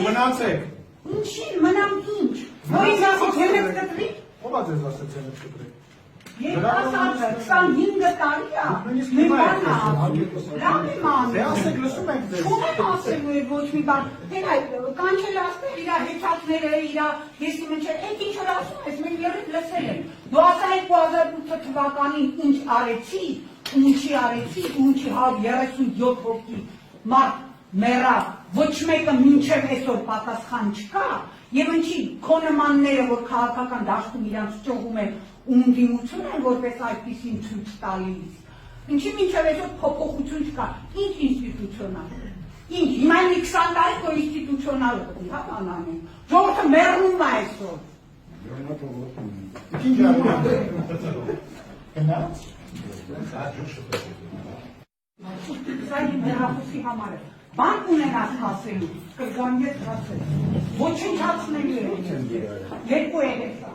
Մնացեք։ Ինչի, մնամ ինչ։ Որի մասը թելև կտրի։ Ո՞վ է ձեզ ասել թելև կտրի։ Ես ասացը 25 տարի է, մի բան լավ եմ անում։ Դե ասեք լսում եք ձեզ։ Չում եմ ասելու է ոչ մի բան։ Հեր այդ կանչել ասել իրա հեչածները, իրա եսի մնչել, այդ ինչ որ ասում ես, մենք եղիք լսել ենք։ Դու ասա 2008 թվականին ինչ արեցի, ինչի արեցի, ինչի 37 հոգի մարդ մեռավ, ոչ մեկը մինչև այսօր պատասխան չկա, եւ ինչի քո նմանները, որ քաղաքական դաշտում իրանց ճողում են ուրդիմություն են որպես այդպիսին ցույց տալիս։ Ինչի մինչև այսօր փոփոխություն չկա, ինչ ինստիտուցիոնալ։ Ինչ, հիմա 20 տարի քո ինստիտուցիոնալ է, հա բանանին։ Ժողովուրդը մեռնում է այսօր։ Ինչ անում։ Գնաց։ Սա իմ հեռախոսի համար է։ Բան ունենաս հասելու, կգամ ես հասել։ Ոչնչացնելու է։ Երկու երեք սա։